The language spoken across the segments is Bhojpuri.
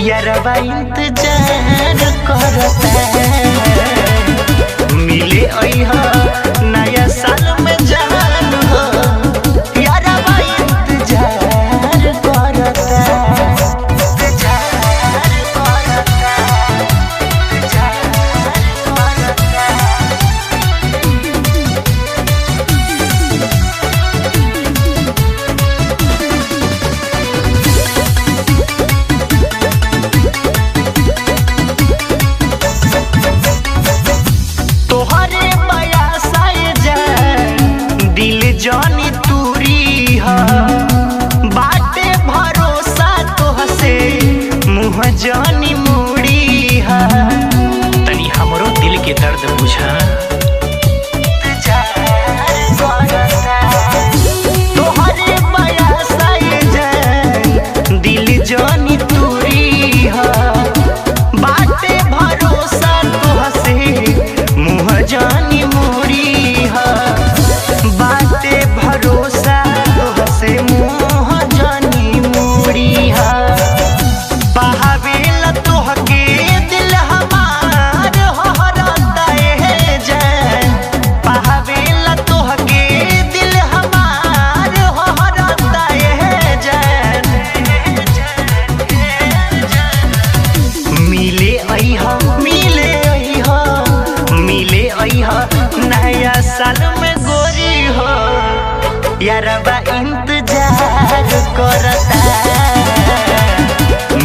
यारबा इंतजार करता मिले अइहा नया साल में जान हो यारबा इंतजार करता। जानी तूरी हा बाटे भरोसा तोहसे मुँह जानी मुड़ी हा तनी हमरो दिल के दर्द बुझा तोहरे बयासा दिल जानी तूरी हा बाटे भरोसा तोहसे मुँह जानी मुड़ी हा बाटे भरोसा तोहसे मुँह जानी मुड़ी हा बहावेला तोहके दिल हमार हरता है जान बहावेला तोहके दिल हमार हरता है जान मिले अइहा मिले अइहा मिले अइहा नया साल में यारबा इंतजार करता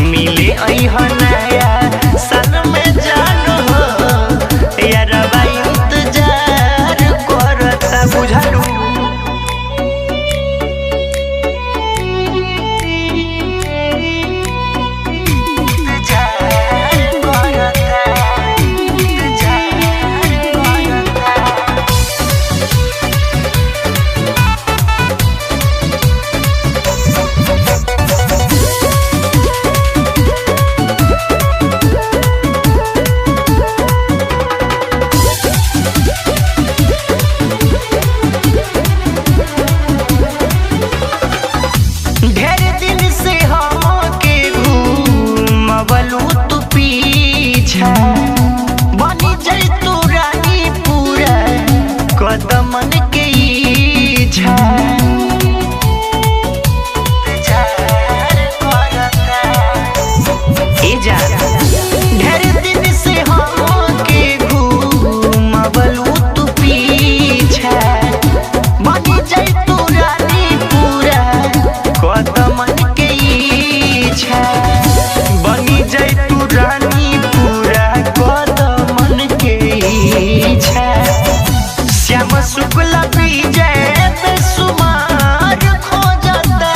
मिले अइहा नया साल में जान हो यारबा इंतजार करता बुझलू। बनी जाई तू रानी पूरा कदमन के इच्छा ए जान ढेर दिन से हमके घूमवलू तू पीछा बनी जाई तू रानी पूरा कदमन के इच्छा बनी जाई तू रानी श्याम शुक्ला विजय बेसुमार खोजता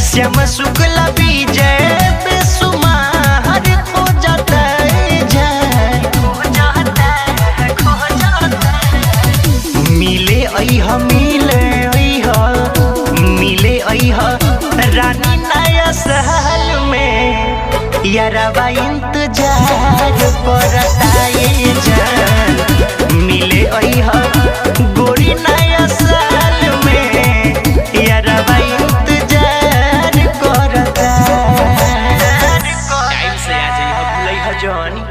श्याम शुक्ला विजय बेसुमार खोजता मिले अइहा मिले अइहा मिले अइहा रानी नया साल में यारबा इंतजार करता ये जान मिले अइहा गोरी नया साल में यारबा इंतजार करता टाइम से आ जाइहा भुलैहा जानी।